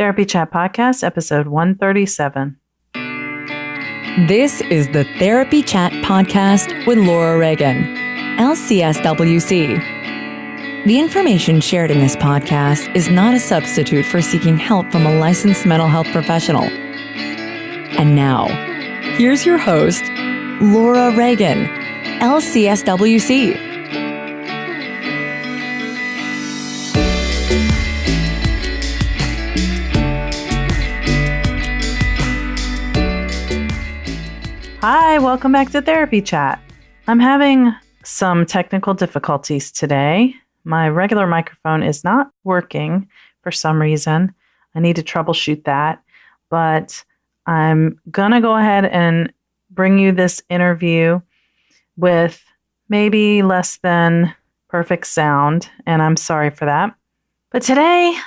Therapy Chat Podcast, episode 137. This is the Therapy Chat Podcast with Laura Reagan, LCSW-C. The information shared in this podcast is not a substitute for seeking help from a licensed mental health professional. And now, here's your host, Laura Reagan, LCSW-C. Hi, welcome back to Therapy Chat. I'm having some technical difficulties today. My regular microphone is not working for some reason. I need to troubleshoot that, but I'm going to go ahead and bring you this interview with maybe less than perfect sound, and I'm sorry for that. But today,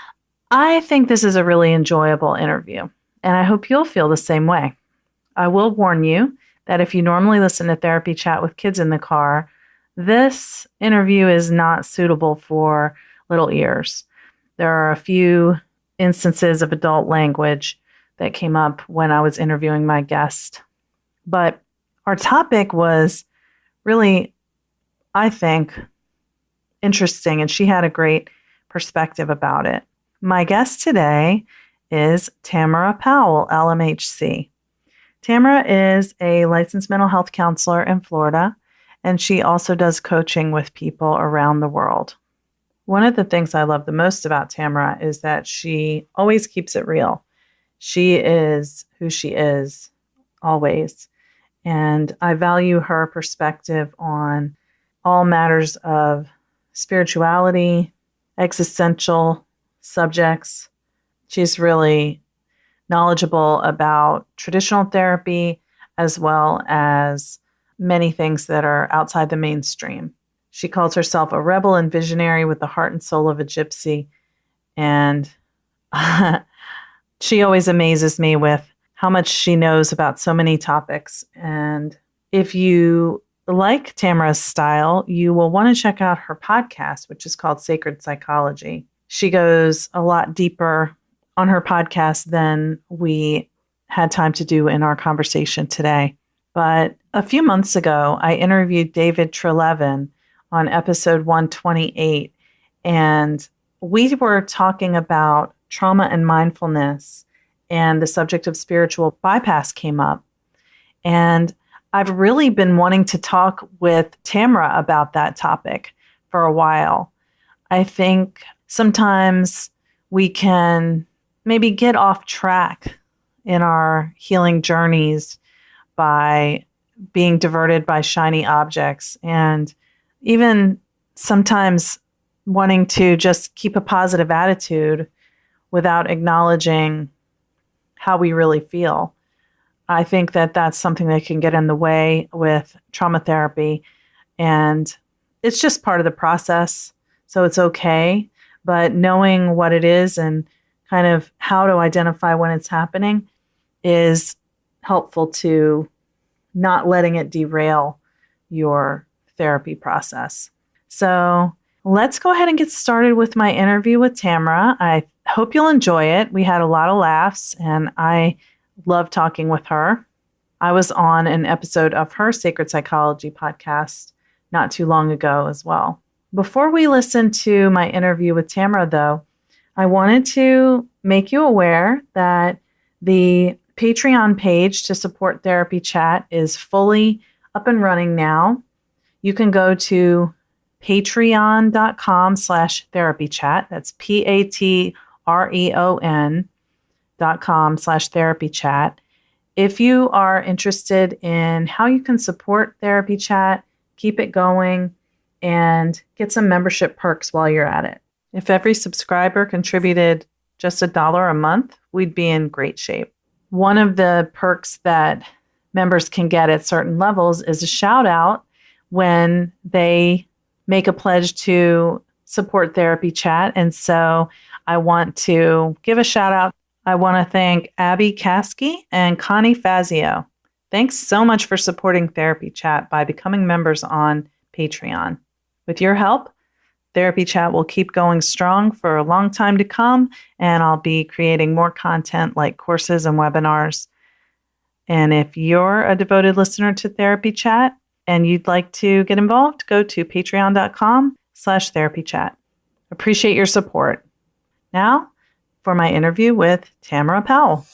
I think this is a really enjoyable interview, and I hope you'll feel the same way. I will warn you that if you normally listen to Therapy Chat with kids in the car, this interview is not suitable for little ears. There are a few instances of adult language that came up when I was interviewing my guest. But our topic was really, I think, interesting, and she had a great perspective about it. My guest today is Tamara Powell, LMHC. Tamara is a licensed mental health counselor in Florida, and she also does coaching with people around the world. One of the things I love the most about Tamara is that she always keeps it real. She is who she is, always. And I value her perspective on all matters of spirituality, existential subjects. She's really knowledgeable about traditional therapy as well as many things that are outside the mainstream. She calls herself a rebel and visionary with the heart and soul of a gypsy. And she always amazes me with how much she knows about so many topics. And if you like Tamara's style, you will want to check out her podcast, which is called Sacred Psychology. She goes a lot deeper on her podcast than we had time to do in our conversation today. But a few months ago, I interviewed David Trelevin on episode 128, and we were talking about trauma and mindfulness, and the subject of spiritual bypass came up. And I've really been wanting to talk with Tamara about that topic for a while. I think sometimes we can maybe get off track in our healing journeys by being diverted by shiny objects, and even sometimes wanting to just keep a positive attitude without acknowledging how we really feel. I think that that's something that can get in the way with trauma therapy, and it's just part of the process, so it's okay. But knowing what it is and kind of how to identify when it's happening is helpful to not letting it derail your therapy process. So let's go ahead and get started with my interview with Tamara. I hope you'll enjoy it. We had a lot of laughs, and I love talking with her. I was on an episode of her Sacred Psychology podcast not too long ago as well. Before we listen to my interview with Tamara, though, I wanted to make you aware that the Patreon page to support Therapy Chat is fully up and running now. You can go to patreon.com/therapychat. That's patreon.com/therapychat. If you are interested in how you can support Therapy Chat, keep it going, and get some membership perks while you're at it. If every subscriber contributed just $1 a month, we'd be in great shape. One of the perks that members can get at certain levels is a shout out when they make a pledge to support Therapy Chat. And so I want to give a shout out. I want to thank Abby Caskey and Connie Fazio. Thanks so much for supporting Therapy Chat by becoming members on Patreon. With your help, Therapy Chat will keep going strong for a long time to come, and I'll be creating more content like courses and webinars. And if you're a devoted listener to Therapy Chat and you'd like to get involved, go to patreon.com/therapychat. Appreciate your support. Now, for my interview with Tamara Powell.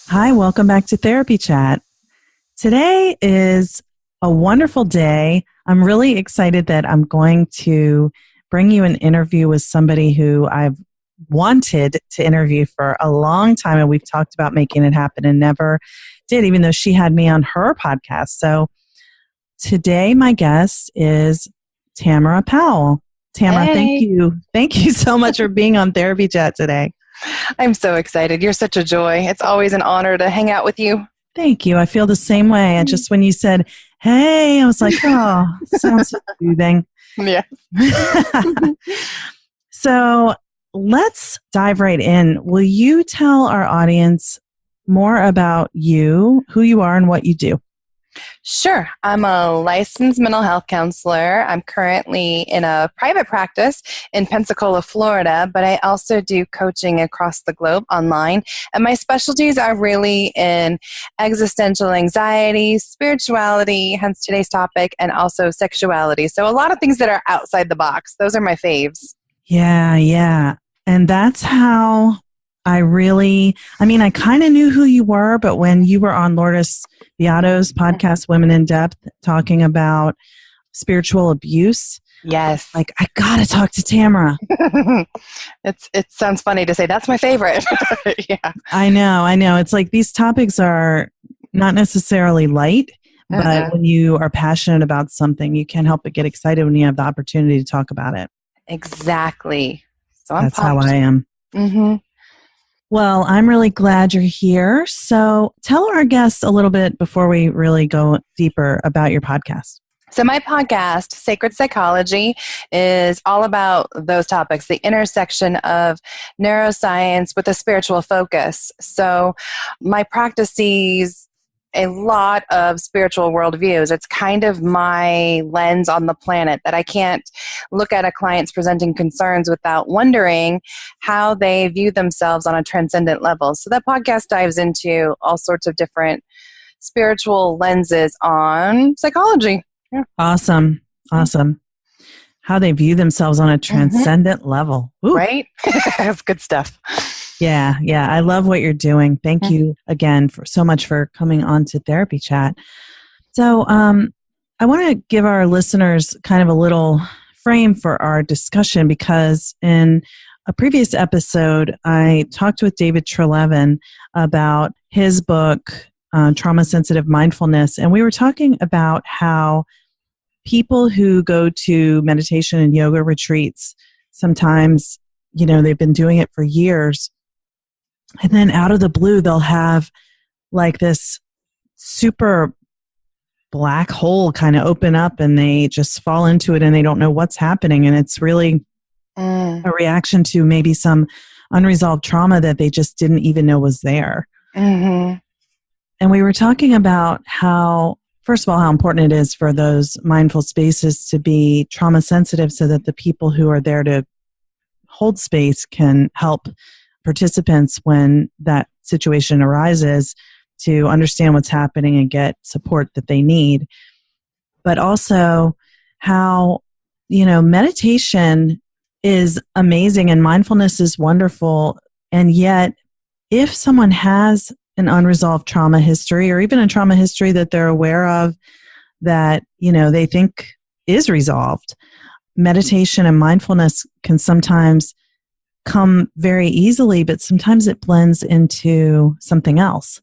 Hi, welcome back to Therapy Chat. Today is a wonderful day. I'm really excited that I'm going to bring you an interview with somebody who I've wanted to interview for a long time, and we've talked about making it happen and never did, even though she had me on her podcast. So today my guest is Tamara Powell. Tamara, Hey. Thank you so much for being on Therapy Chat today. I'm so excited. You're such a joy. It's always an honor to hang out with you. Thank you. I feel the same way. And just when you said, hey, I was like, oh, sounds so soothing. Yeah. So let's dive right in. Will you tell our audience more about you, who you are, and what you do? Sure. I'm a licensed mental health counselor. I'm currently in a private practice in Pensacola, Florida, but I also do coaching across the globe online. And my specialties are really in existential anxiety, spirituality, hence today's topic, and also sexuality. So a lot of things that are outside the box. Those are my faves. Yeah. And that's how I kind of knew who you were, but when you were on Lourdes Beato's podcast, Women in Depth, talking about spiritual abuse, Yes. like, I got to talk to Tamara. It sounds funny to say that's my favorite. Yeah. I know. It's like these topics are not necessarily light, but when you are passionate about something, you can't help but get excited when you have the opportunity to talk about it. Exactly. So That's how I am. Mm-hmm. Well, I'm really glad you're here. So tell our guests a little bit before we really go deeper about your podcast. So my podcast, Sacred Psychology, is all about those topics, the intersection of neuroscience with a spiritual focus. So my practice sees a lot of spiritual worldviews. It's kind of my lens on the planet that I can't look at a client's presenting concerns without wondering how they view themselves on a transcendent level. So that podcast dives into all sorts of different spiritual lenses on psychology. Yeah. Awesome. How they view themselves on a transcendent level. Ooh. Right? That's good stuff. Yeah. I love what you're doing. Thank you again so much for coming on to Therapy Chat. So I want to give our listeners kind of a little frame for our discussion, because in a previous episode, I talked with David Trelevin about his book, Trauma-Sensitive Mindfulness, and we were talking about how people who go to meditation and yoga retreats, sometimes, they've been doing it for years, and then out of the blue, they'll have like this super black hole kind of open up, and they just fall into it and they don't know what's happening. And it's really a reaction to maybe some unresolved trauma that they just didn't even know was there. Mm-hmm. And we were talking about how, first of all, how important it is for those mindful spaces to be trauma sensitive, so that the people who are there to hold space can help participants when that situation arises to understand what's happening and get support that they need. But also how, meditation is amazing and mindfulness is wonderful. And yet, if someone has an unresolved trauma history, or even a trauma history that they're aware of that, they think is resolved, meditation and mindfulness can sometimes come very easily, but sometimes it blends into something else,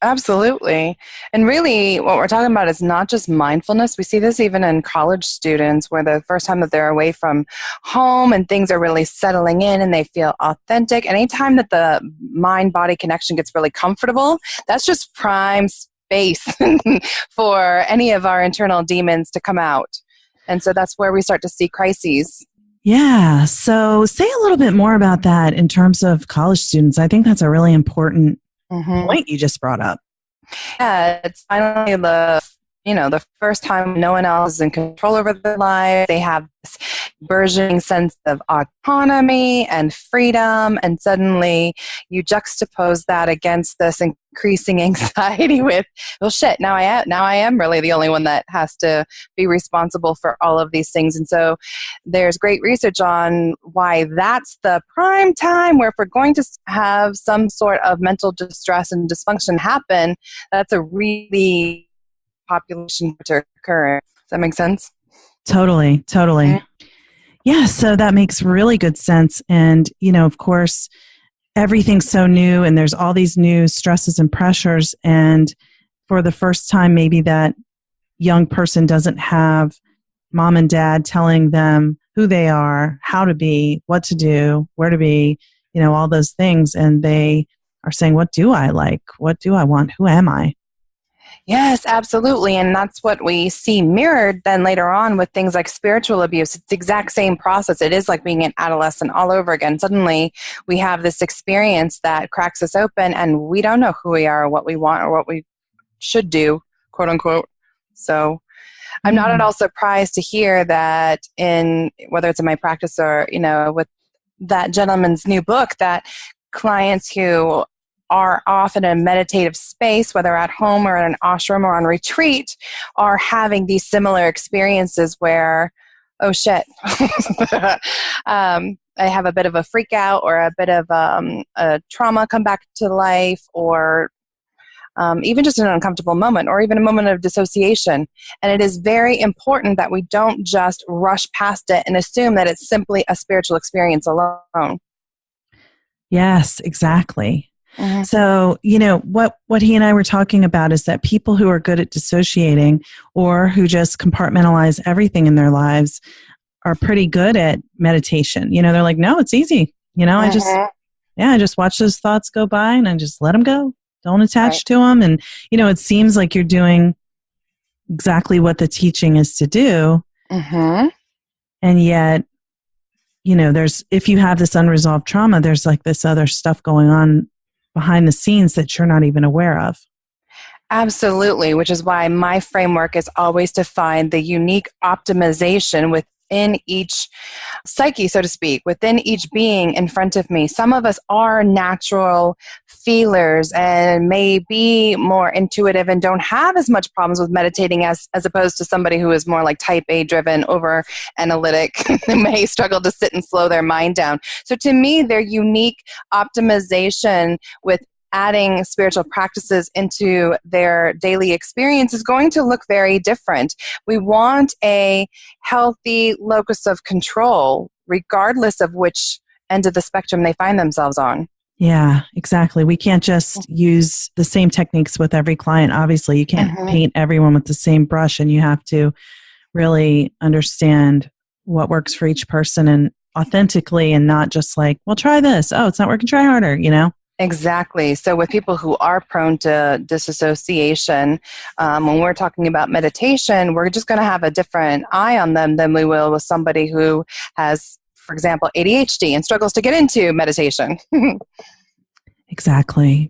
Absolutely. And really what we're talking about is not just mindfulness. We see this even in college students, where the first time that they're away from home and things are really settling in and they feel authentic. Anytime that the mind-body connection gets really comfortable, that's just prime space for any of our internal demons to come out. And so that's where we start to see crises. Yeah. So say a little bit more about that in terms of college students. I think that's a really important point you just brought up. Yeah, it's finally the the first time no one else is in control over their life. They have this burgeoning sense of autonomy and freedom, and suddenly you juxtapose that against this increasing anxiety with, well, shit, now I am really the only one that has to be responsible for all of these things. And so there's great research on why that's the prime time where if we're going to have some sort of mental distress and dysfunction happen, that's a really population to occur. Does that make sense? Totally. Mm-hmm. Yeah, so that makes really good sense. And, of course, everything's so new and there's all these new stresses and pressures. And for the first time, maybe that young person doesn't have mom and dad telling them who they are, how to be, what to do, where to be, all those things. And they are saying, what do I like? What do I want? Who am I? Yes, absolutely. And that's what we see mirrored then later on with things like spiritual abuse. It's the exact same process. It is like being an adolescent all over again. Suddenly we have this experience that cracks us open and we don't know who we are or what we want or what we should do, quote unquote. So I'm not at all surprised to hear that whether it's in my practice or, with that gentleman's new book, that clients who are often in a meditative space, whether at home or at an ashram or on retreat, are having these similar experiences where, oh shit, I have a bit of a freak out or a bit of a trauma come back to life, or even just an uncomfortable moment or even a moment of dissociation. And it is very important that we don't just rush past it and assume that it's simply a spiritual experience alone. Yes, exactly. Mm-hmm. So, what he and I were talking about is that people who are good at dissociating or who just compartmentalize everything in their lives are pretty good at meditation. They're like, no, it's easy. I just watch those thoughts go by and I just let them go. Don't attach to them. And, it seems like you're doing exactly what the teaching is to do. Mm-hmm. And yet, if you have this unresolved trauma, there's like this other stuff going on behind the scenes that you're not even aware of. Absolutely, which is why my framework is always to find the unique optimization within each psyche, so to speak, within each being in front of me. Some of us are natural feelers and may be more intuitive and don't have as much problems with meditating as opposed to somebody who is more like type A driven, over analytic, who may struggle to sit and slow their mind down. So to me, their unique optimization with adding spiritual practices into their daily experience is going to look very different. We want a healthy locus of control, regardless of which end of the spectrum they find themselves on. Yeah, exactly. We can't just use the same techniques with every client. Obviously, you can't paint everyone with the same brush, and you have to really understand what works for each person and authentically, and not just like, well, try this. Oh, it's not working. Try harder, Exactly. So with people who are prone to disassociation, when we're talking about meditation, we're just going to have a different eye on them than we will with somebody who has, for example, ADHD and struggles to get into meditation. Exactly.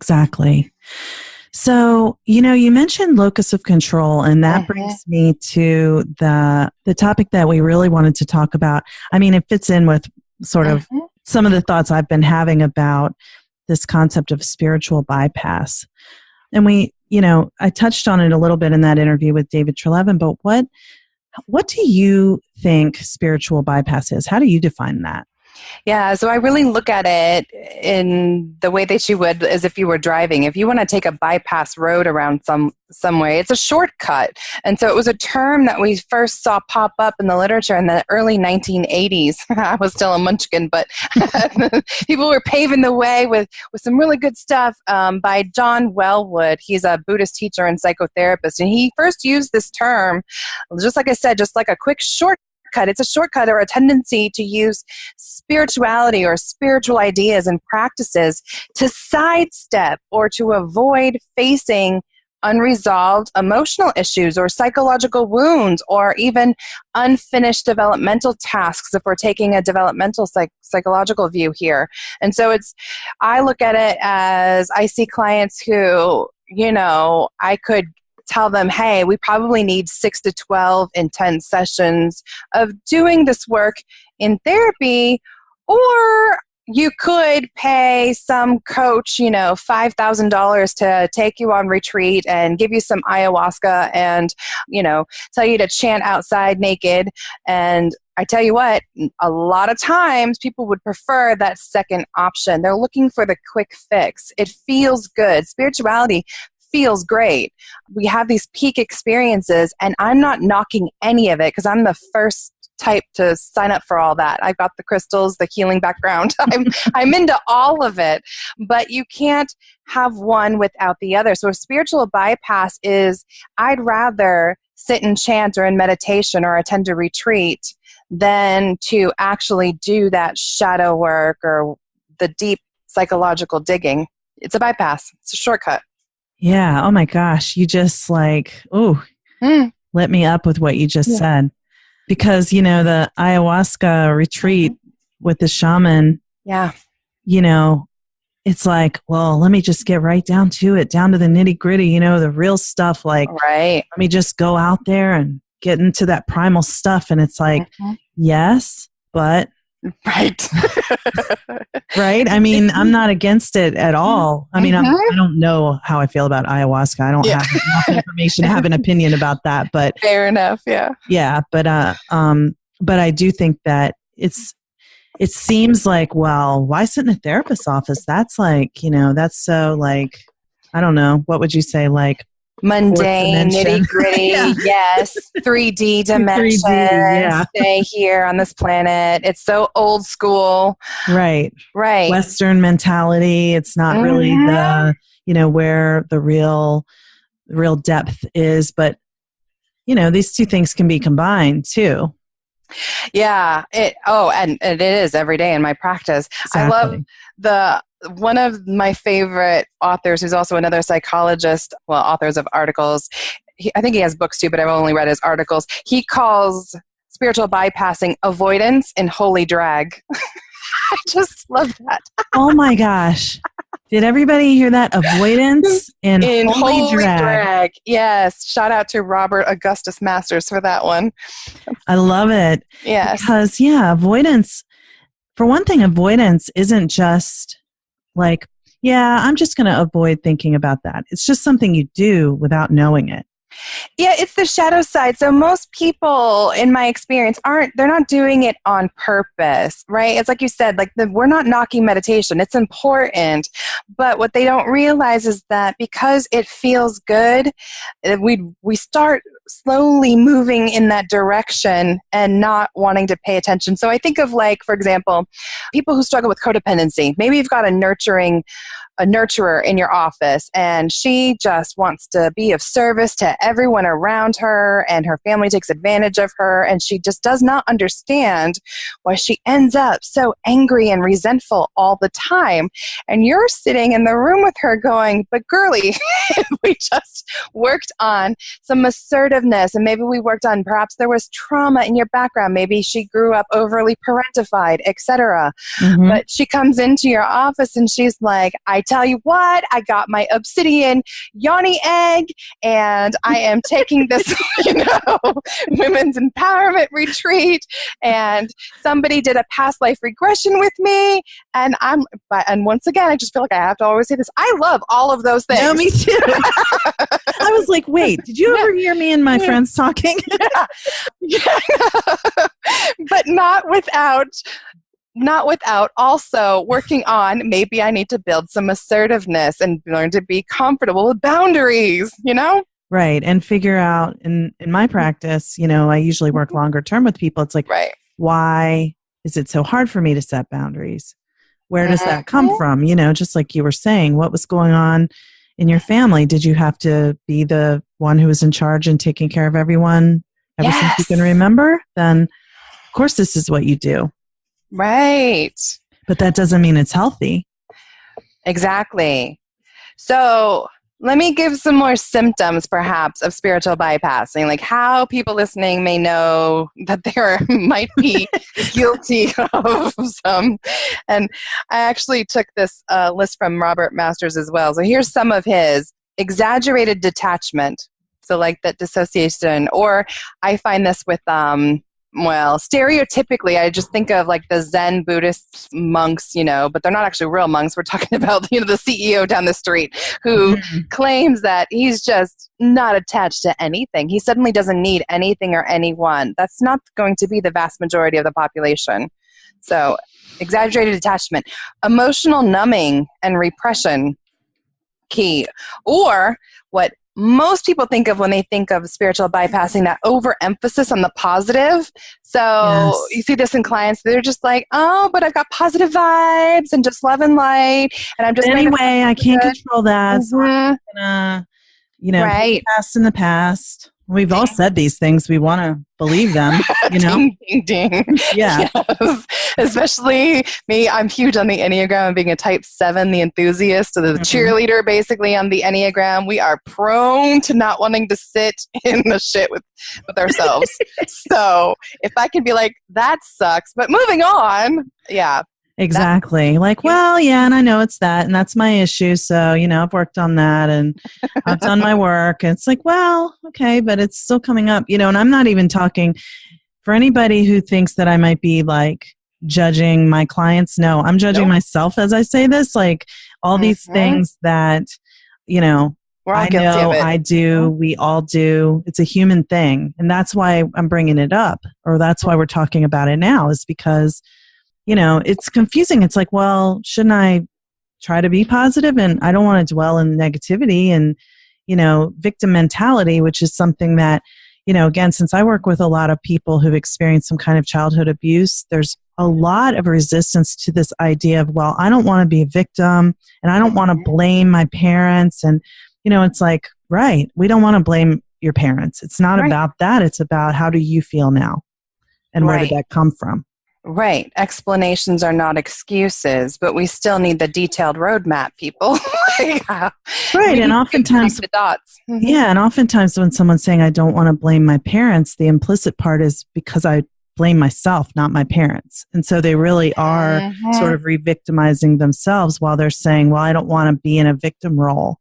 So, you mentioned locus of control, and that brings me to the topic that we really wanted to talk about. I mean, it fits in with sort of some of the thoughts I've been having about this concept of spiritual bypass. And I touched on it a little bit in that interview with David Treleaven, but what do you think spiritual bypass is? How do you define that? Yeah, so I really look at it in the way that you would as if you were driving. If you want to take a bypass road around some way, it's a shortcut. And so it was a term that we first saw pop up in the literature in the early 1980s. I was still a munchkin, but people were paving the way with some really good stuff by John Wellwood. He's a Buddhist teacher and psychotherapist. And he first used this term, just like I said, just like a quick shortcut. It's a shortcut or a tendency to use spirituality or spiritual ideas and practices to sidestep or to avoid facing unresolved emotional issues or psychological wounds or even unfinished developmental tasks if we're taking a developmental psychological view here. And so I look at it as I see clients who, I could tell them, hey, we probably need 6 to 12 intense sessions of doing this work in therapy, or you could pay some coach, $5,000 to take you on retreat and give you some ayahuasca and, tell you to chant outside naked. And I tell you what, a lot of times people would prefer that second option. They're looking for the quick fix. It feels good. Spirituality feels great. We have these peak experiences, and I'm not knocking any of it because I'm the first type to sign up for all that. I've got the crystals, the healing background. I'm into all of it, but you can't have one without the other. So a spiritual bypass is, I'd rather sit and chant or in meditation or attend a retreat than to actually do that shadow work or the deep psychological digging. It's a bypass. It's a shortcut. Yeah. Oh my gosh. You just lit me up with what you just said. Because, the ayahuasca retreat with the shaman, it's like, well, let me just get right down to it, down to the nitty gritty, the real stuff. Like, right. Let me just go out there and get into that primal stuff. And it's like, yes, but. Right. Right. I mean, I'm not against it at all. I mean, I don't know how I feel about ayahuasca. I don't have enough information to have an opinion about that, but fair enough. Yeah. Yeah. But I do think that it seems like, well, why sit in a therapist's office? That's like, that's so like, I don't know. What would you say? Like, mundane, nitty gritty, yes, 3D dimension. 3D, stay here on this planet. It's so old school, right? Western mentality. It's not really the where the real depth is, but these two things can be combined too. Yeah. And it is every day in my practice. Exactly. I love one of my favorite authors, who's also another psychologist, authors of articles. I think he has books too, but I've only read his articles. He calls spiritual bypassing avoidance in holy drag. I just love that. Oh my gosh. Did everybody hear that? Avoidance in holy drag. Yes. Shout out to Robert Augustus Masters for that one. I love it. Yes. Because, avoidance, for one thing, avoidance isn't just like, I'm just going to avoid thinking about that. It's just something you do without knowing it. Yeah, it's the shadow side. So most people, in my experience, they're not doing it on purpose, right? It's like you said, we're not knocking meditation. It's important. But what they don't realize is that because it feels good, we start slowly moving in that direction and not wanting to pay attention. So I think of, for example, people who struggle with codependency. Maybe you've got a nurturer in your office, and she just wants to be of service to everyone around her, and her family takes advantage of her, and she just does not understand why she ends up so angry and resentful all the time. And you're sitting in the room with her going, but girly, we just worked on some assertiveness, and maybe we worked on, perhaps there was trauma in your background, maybe she grew up overly parentified, etc. But she comes into your office and she's like, I tell you what, I got my obsidian yoni egg, and I am taking this, women's empowerment retreat, and somebody did a past life regression with me, and once again, I just feel like I have to always say this. I love all of those things. No, me too. I was like, wait, did you ever hear me and my friends talking? But not without also working on, maybe I need to build some assertiveness and learn to be comfortable with boundaries, Right. And figure out, in my practice, I usually work longer term with people. It's like, why is it so hard for me to set boundaries? Where does that come from? Just like you were saying, what was going on in your family? Did you have to be the one who was in charge and taking care of everyone ever since you can remember? Then, of course, this is what you do. Right. But that doesn't mean it's healthy. Exactly. So let me give some more symptoms, perhaps, of spiritual bypassing, like how people listening may know that they might be guilty of some. And I actually took this list from Robert Masters as well. So here's some of his. Exaggerated detachment. So like that dissociation, or I find this with, stereotypically, I just think of like the Zen Buddhist monks, but they're not actually real monks. We're talking about, the CEO down the street who claims that he's just not attached to anything. He suddenly doesn't need anything or anyone. That's not going to be the vast majority of the population. So exaggerated attachment, emotional numbing and repression, key. Or what most people think of when they think of spiritual bypassing, that overemphasis on the positive. So you see this in clients, they're just like, oh, but I've got positive vibes and just love and light. And I'm just anyway, I can't control that. So I'm gonna, past in the past. We've all said these things. We want to believe them, Ding, ding, ding. Yeah. Yes. Especially me. I'm huge on the Enneagram, being a type 7, the enthusiast, the cheerleader, basically, on the Enneagram. We are prone to not wanting to sit in the shit with ourselves. So if I can be like, that sucks, but moving on. Yeah. Exactly. And I know it's that, and that's my issue. So, I've worked on that and I've done my work. And it's like, well, okay, but it's still coming up, and I'm not even talking for anybody who thinks that I might be like judging my clients. No, I'm judging myself as I say this, like all these things that, we're all guilty of it. I do, we all do. It's a human thing. And that's why I'm bringing it up, or that's why we're talking about it now, is because it's confusing. It's like, well, shouldn't I try to be positive? And I don't want to dwell in negativity and, victim mentality, which is something that, again, since I work with a lot of people who've experienced some kind of childhood abuse, there's a lot of resistance to this idea of, well, I don't want to be a victim and I don't want to blame my parents. And, it's like, right, we don't want to blame your parents. It's not about that. It's about, how do you feel now? And where did that come from? Right. Explanations are not excuses, but we still need the detailed roadmap, people. Right. And oftentimes, the dots. Yeah. And oftentimes when someone's saying, I don't want to blame my parents, the implicit part is because I blame myself, not my parents. And so they really are sort of re-victimizing themselves while they're saying, well, I don't want to be in a victim role.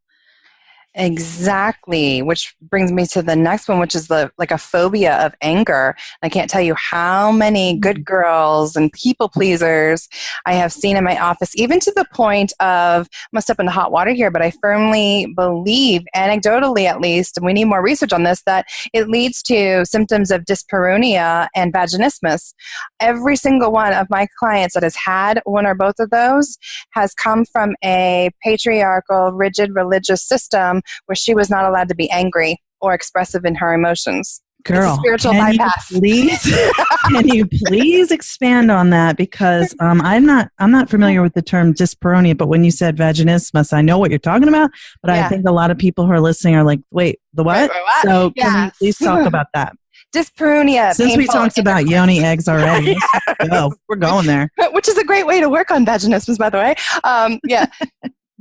Exactly, which brings me to the next one, which is a phobia of anger. I can't tell you how many good girls and people pleasers I have seen in my office, even to the point of, I'm going to step into hot water here, but I firmly believe, anecdotally at least, and we need more research on this, that it leads to symptoms of dyspareunia and vaginismus. Every single one of my clients that has had one or both of those has come from a patriarchal, rigid religious system where she was not allowed to be angry or expressive in her emotions. Girl, it's a spiritual bypass. Can you please expand on that? Because I'm not familiar with the term dyspareunia, but when you said vaginismus, I know what you're talking about, but I think a lot of people who are listening are like, wait, the what? What? So can you please talk about that? Dyspareunia. Since we talked about yoni eggs already, let's go. We're going there. Which is a great way to work on vaginismus, by the way.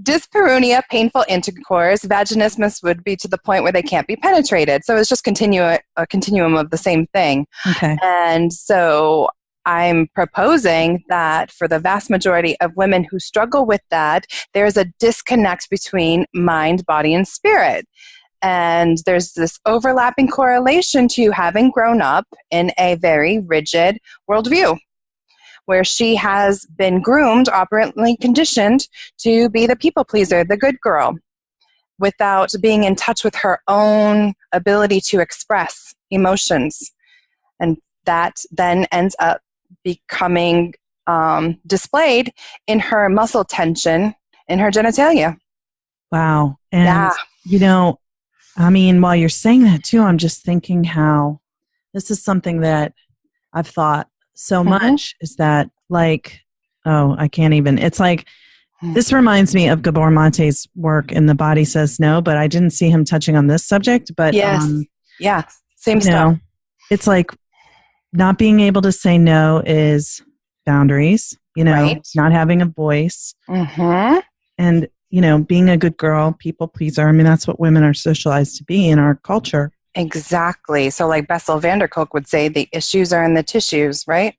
Dyspareunia, painful intercourse. Vaginismus would be to the point where they can't be penetrated. So it's just a continuum of the same thing. Okay. And so I'm proposing that for the vast majority of women who struggle with that, there's a disconnect between mind, body, and spirit. And there's this overlapping correlation to having grown up in a very rigid worldview, where she has been groomed, operantly conditioned to be the people pleaser, the good girl, without being in touch with her own ability to express emotions. And that then ends up becoming displayed in her muscle tension in her genitalia. Wow. And, while you're saying that too, I'm just thinking how this is something that I've thought so much is that I can't even, it's like, this reminds me of Gabor Mate's work in The Body Says No, but I didn't see him touching on this subject, but same stuff. It's like not being able to say no is boundaries, not having a voice and, being a good girl, people pleaser. I mean, that's what women are socialized to be in our culture. Exactly. So like Bessel van der Kolk would say, the issues are in the tissues, right?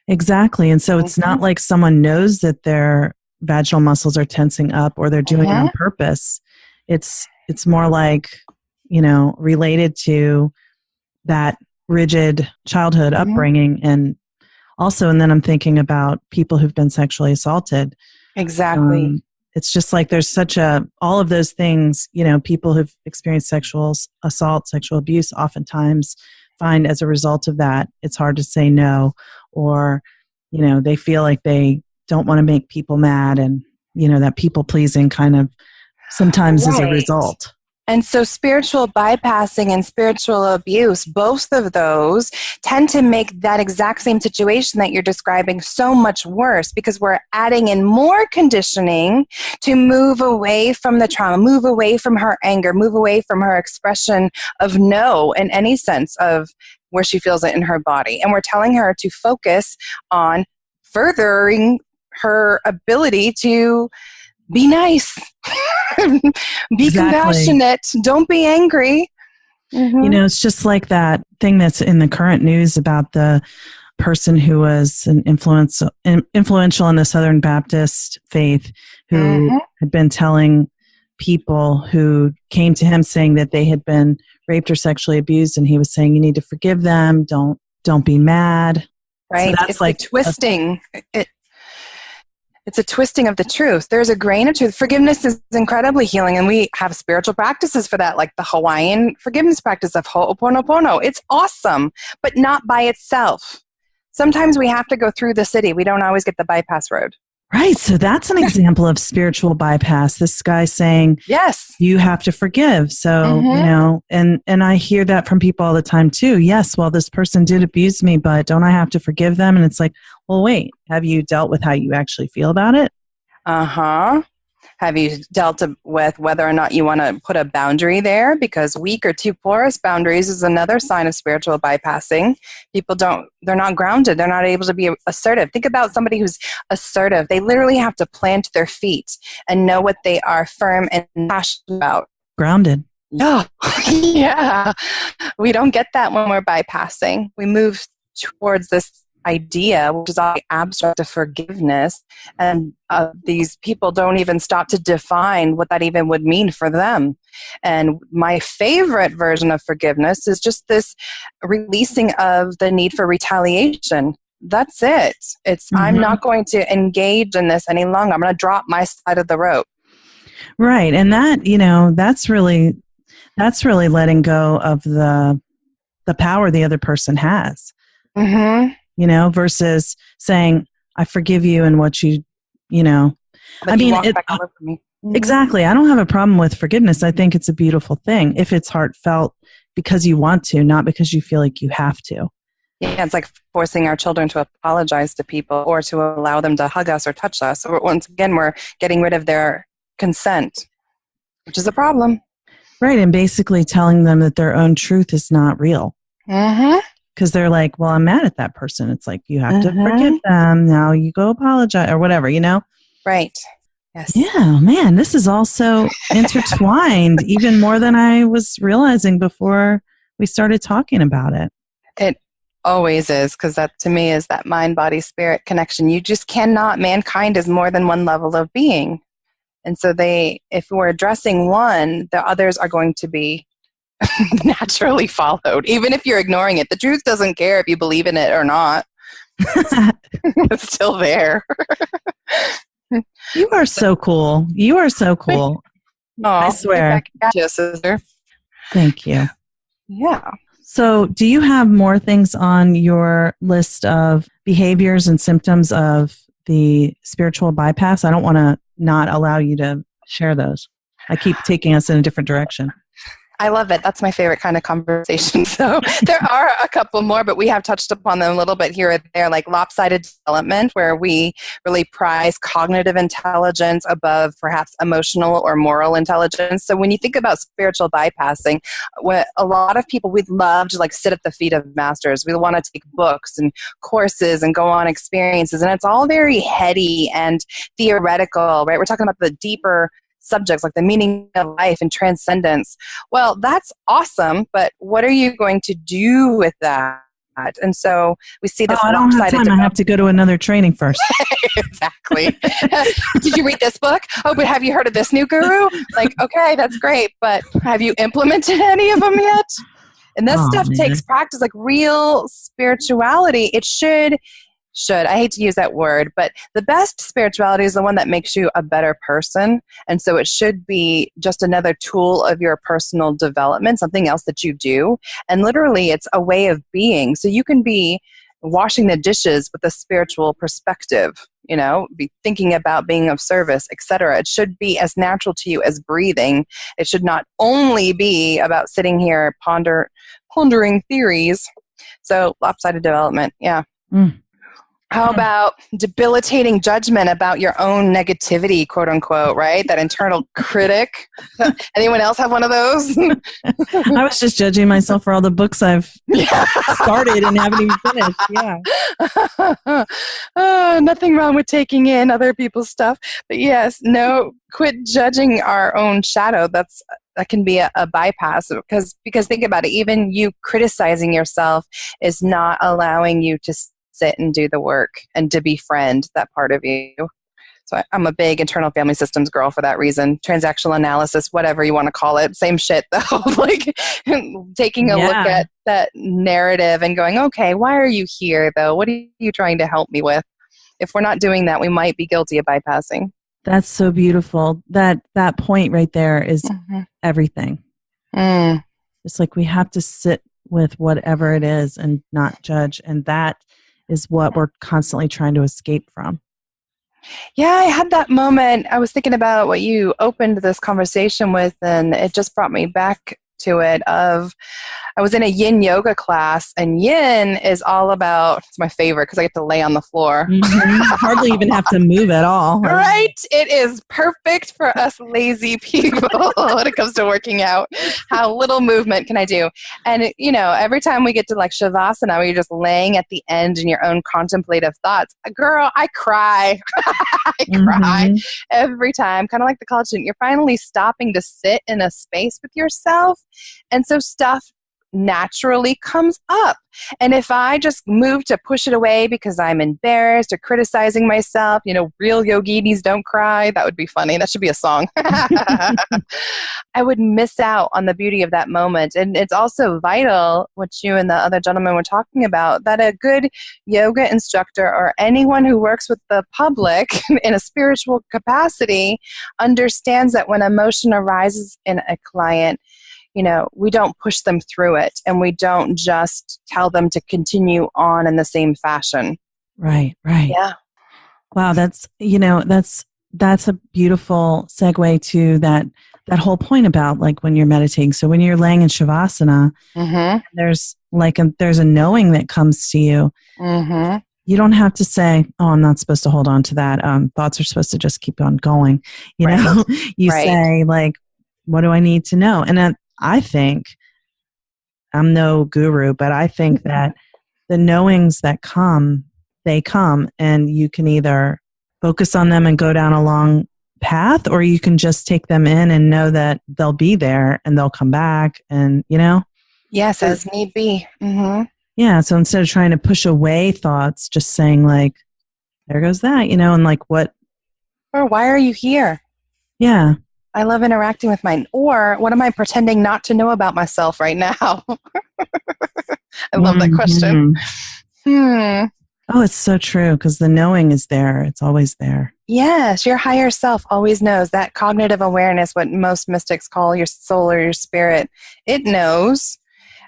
Exactly. And so it's not like someone knows that their vaginal muscles are tensing up or they're doing it on purpose. It's more like, related to that rigid childhood upbringing. And then I'm thinking about people who've been sexually assaulted. Exactly. It's just like there's all of those things, people who've experienced sexual assault, sexual abuse, oftentimes find as a result of that, it's hard to say no, or, they feel like they don't want to make people mad, and, that people pleasing kind of sometimes is a result. And so spiritual bypassing and spiritual abuse, both of those tend to make that exact same situation that you're describing so much worse, because we're adding in more conditioning to move away from the trauma, move away from her anger, move away from her expression of no in any sense of where she feels it in her body. And we're telling her to focus on furthering her ability to be nice, be compassionate, don't be angry. It's just like that thing that's in the current news about the person who was an influential in the Southern Baptist faith, who had been telling people who came to him saying that they had been raped or sexually abused, and he was saying, you need to forgive them, don't be mad. Right. So that's it's like twisting. It's a twisting of the truth. There's a grain of truth. Forgiveness is incredibly healing, and we have spiritual practices for that, like the Hawaiian forgiveness practice of Ho'oponopono. It's awesome, but not by itself. Sometimes we have to go through the city. We don't always get the bypass road. Right. So that's an example of spiritual bypass. This guy saying, yes, you have to forgive. So, and I hear that from people all the time too. Yes, well, this person did abuse me, but don't I have to forgive them? And it's like, well, wait, have you dealt with how you actually feel about it? Have you dealt with whether or not you want to put a boundary there? Because weak or too porous boundaries is another sign of spiritual bypassing. People they're not grounded. They're not able to be assertive. Think about somebody who's assertive. They literally have to plant their feet and know what they are firm and passionate about. Grounded. Oh, yeah. We don't get that when we're bypassing. We move towards this idea, which is all abstract of forgiveness, and these people don't even stop to define what that even would mean for them. And my favorite version of forgiveness is just this releasing of the need for retaliation. That's it. It's I'm not going to engage in this any longer. I'm going to drop my side of the rope. Right. And that, that's really letting go of the power the other person has. Versus saying, I forgive you and what exactly. I don't have a problem with forgiveness. I think it's a beautiful thing if it's heartfelt because you want to, not because you feel like you have to. Yeah, it's like forcing our children to apologize to people or to allow them to hug us or touch us. Or once again, we're getting rid of their consent, which is a problem. Right, and basically telling them that their own truth is not real. Because they're like, well, I'm mad at that person. It's like, you have to forgive them. Now you go apologize or whatever, Right. Yes. Yeah, man, this is also intertwined even more than I was realizing before we started talking about it. It always is, because that to me is that mind, body, spirit connection. You just cannot, mankind is more than one level of being. And so if we're addressing one, the others are going to be naturally followed, even if you're ignoring it. The truth doesn't care if you believe in it or not. It's still there. You are so cool. You are so cool. I swear. You, sister. Thank you. Yeah. So do you have more things on your list of behaviors and symptoms of the spiritual bypass? I don't want to not allow you to share those. I keep taking us in a different direction. I love it. That's my favorite kind of conversation. So there are a couple more, but we have touched upon them a little bit here and there, like lopsided development, where we really prize cognitive intelligence above perhaps emotional or moral intelligence. So when you think about spiritual bypassing, what a lot of people, we'd love to sit at the feet of masters. We want to take books and courses and go on experiences, and it's all very heady and theoretical, right? We're talking about the deeper subjects like the meaning of life and transcendence. Well, that's awesome, but what are you going to do with that? And so we see this I don't have lopsided time. I have to go to another training first. Exactly. Did you read this book? Oh, but have you heard of this new guru? Like, okay, that's great, but have you implemented any of them yet? And this stuff takes practice, like real spirituality. It should, I hate to use that word, but the best spirituality is the one that makes you a better person. And so it should be just another tool of your personal development, something else that you do. And literally, it's a way of being. So you can be washing the dishes with a spiritual perspective, be thinking about being of service, etc. It should be as natural to you as breathing. It should not only be about sitting here pondering theories. So lopsided development, yeah. How about debilitating judgment about your own negativity, quote unquote, right? That internal critic. Anyone else have one of those? I was just judging myself for all the books I've started and haven't even finished. Yeah. Nothing wrong with taking in other people's stuff. But yes, quit judging our own shadow. That can be a bypass because think about it. Even you criticizing yourself is not allowing you to sit and do the work and to befriend that part of you. So I'm a big internal family systems girl for that reason. Transactional analysis, whatever you want to call it. Same shit though. Like taking a look at that narrative and going, okay, why are you here though? What are you trying to help me with? If we're not doing that, we might be guilty of bypassing. That's so beautiful. That point right there is everything. It's like we have to sit with whatever it is and not judge. And that is what we're constantly trying to escape from. Yeah, I had that moment. I was thinking about what you opened this conversation with, and it just brought me back to it I was in a yin yoga class, and yin is all about, it's my favorite because I get to lay on the floor. Hardly even have to move at all. Right? It is perfect for us lazy people when it comes to working out. How little movement can I do? And, every time we get to like Shavasana, where you're just laying at the end in your own contemplative thoughts, girl, I cry. I cry every time. Kind of like the college student. You're finally stopping to sit in a space with yourself. And so stuff naturally comes up. And if I just move to push it away because I'm embarrassed or criticizing myself, real yoginis don't cry. That would be funny. That should be a song. I would miss out on the beauty of that moment. And it's also vital, what you and the other gentleman were talking about, that a good yoga instructor or anyone who works with the public in a spiritual capacity understands that when emotion arises in a client, we don't push them through it, and we don't just tell them to continue on in the same fashion. Right. Yeah. Wow, that's a beautiful segue to that whole point about like when you're meditating. So when you're laying in Shavasana, there's a knowing that comes to you. You don't have to say, "Oh, I'm not supposed to hold on to that." Thoughts are supposed to just keep on going. You say like, "What do I need to know?" And I think, I'm no guru, but I think that the knowings that they come, and you can either focus on them and go down a long path, or you can just take them in and know that they'll be there and they'll come back, and Yes, as need be. Yeah, so instead of trying to push away thoughts, just saying like, there goes that, and like what? Or why are you here? Yeah. I love interacting with mine. Or what am I pretending not to know about myself right now? I love that question. Oh, it's so true, because the knowing is there. It's always there. Yes, your higher self always knows. That cognitive awareness, what most mystics call your soul or your spirit, it knows.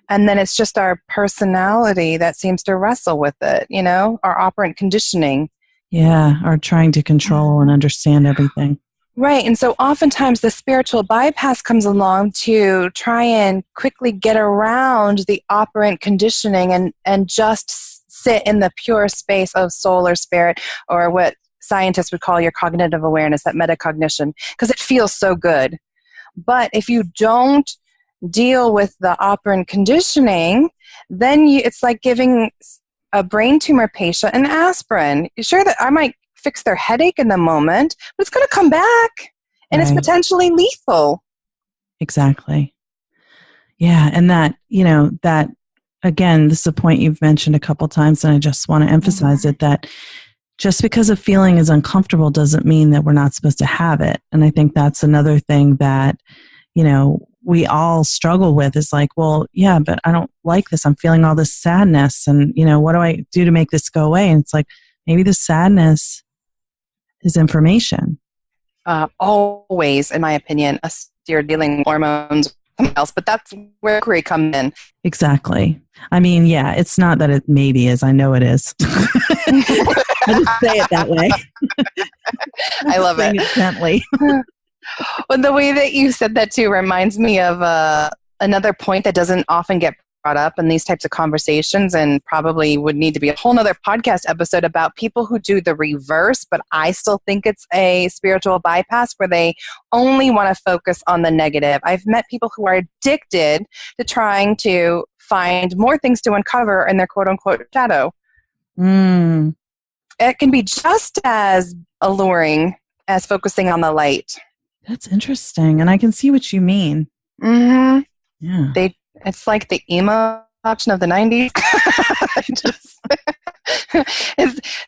And then it's just our personality that seems to wrestle with it, our operant conditioning. Yeah, or trying to control and understand everything. Right. And so oftentimes the spiritual bypass comes along to try and quickly get around the operant conditioning and just sit in the pure space of soul or spirit, or what scientists would call your cognitive awareness, that metacognition, because it feels so good. But if you don't deal with the operant conditioning, then it's like giving a brain tumor patient an aspirin. Sure, that I might fix their headache in the moment, but it's going to come back, and it's potentially lethal. Exactly. Yeah, and that again, this is a point you've mentioned a couple times, and I just want to emphasize it, that just because a feeling is uncomfortable doesn't mean that we're not supposed to have it. And I think that's another thing that, we all struggle with, is like, well, yeah, but I don't like this. I'm feeling all this sadness. And, what do I do to make this go away? And it's like, maybe the sadness is information. Always, in my opinion, you're dealing with hormones or something else, but that's where query comes in. Exactly. I mean, yeah, it's not that it maybe is. I know it is. I just say it that way. I love it. Gently. Well, the way that you said that too reminds me of another point that doesn't often get brought up in these types of conversations, and probably would need to be a whole nother podcast episode about people who do the reverse, but I still think it's a spiritual bypass where they only want to focus on the negative. I've met people who are addicted to trying to find more things to uncover in their quote-unquote shadow. It can be just as alluring as focusing on the light. That's interesting. And I can see what you mean. Mm-hmm. Yeah. It's like the emo option of the 90s.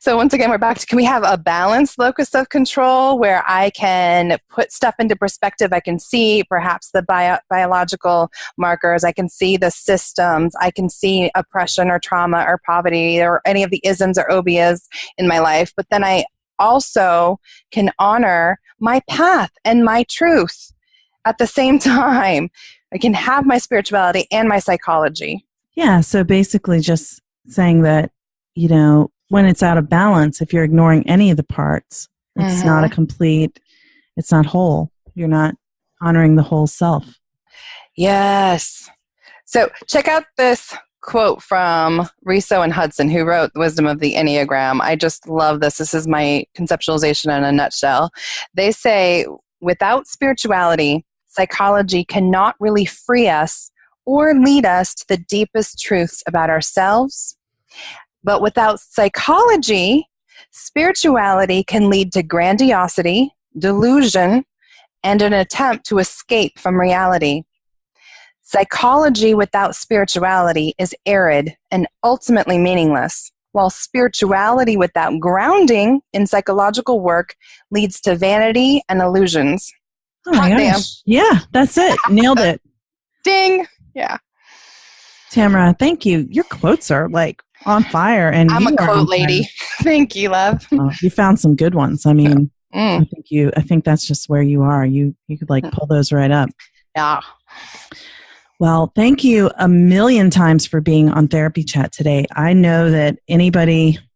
So once again, we're back to, can we have a balanced locus of control where I can put stuff into perspective? I can see perhaps the biological markers. I can see the systems. I can see oppression or trauma or poverty or any of the isms or obias in my life. But then I also can honor my path and my truth at the same time. I can have my spirituality and my psychology. Yeah, so basically just saying that, when it's out of balance, if you're ignoring any of the parts, it's not a complete, it's not whole. You're not honoring the whole self. Yes. So check out this quote from Riso and Hudson, who wrote The Wisdom of the Enneagram. I just love this. This is my conceptualization in a nutshell. They say, without spirituality, psychology cannot really free us or lead us to the deepest truths about ourselves. But without psychology, spirituality can lead to grandiosity, delusion, and an attempt to escape from reality. Psychology without spirituality is arid and ultimately meaningless, while spirituality without grounding in psychological work leads to vanity and illusions. Oh my gosh. Yeah, that's it. Nailed it. Ding. Yeah. Tamara, thank you. Your quotes are like on fire. And I'm a quote lady. Thank you, love. You found some good ones. I mean, I think that's just where you are. You could like pull those right up. Yeah. Well, thank you a million times for being on Therapy Chat today. I know that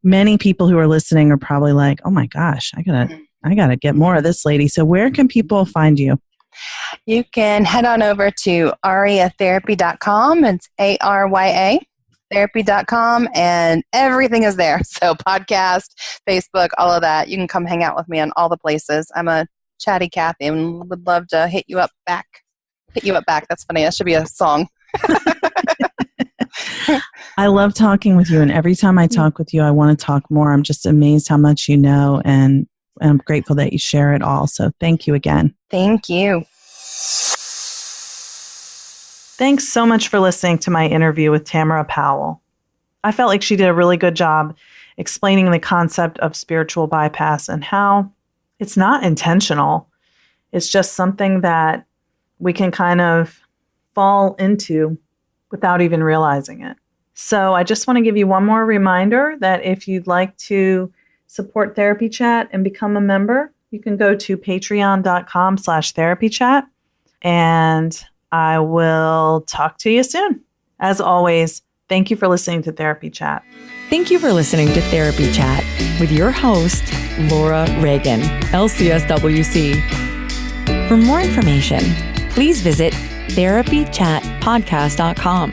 many people who are listening are probably like, oh my gosh, I gotta get more of this lady. So where can people find you? You can head on over to aryatherapy.com. It's ARYA therapy.com, and everything is there. So podcast, Facebook, all of that. You can come hang out with me on all the places. I'm a chatty Kathy and would love to hit you up back. That's funny. That should be a song. I love talking with you, and every time I talk with you, I want to talk more. I'm just amazed how much you know, and I'm grateful that you share it all. So thank you again. Thank you. Thanks so much for listening to my interview with Tamara Powell. I felt like she did a really good job explaining the concept of spiritual bypass and how it's not intentional. It's just something that we can kind of fall into without even realizing it. So I just want to give you one more reminder that if you'd like to support Therapy Chat and become a member, you can go to patreon.com/therapychat, and I will talk to you soon. As always, thank you for listening to Therapy Chat. Thank you for listening to Therapy Chat with your host, Laura Reagan, LCSW-C. For more information, please visit therapychatpodcast.com.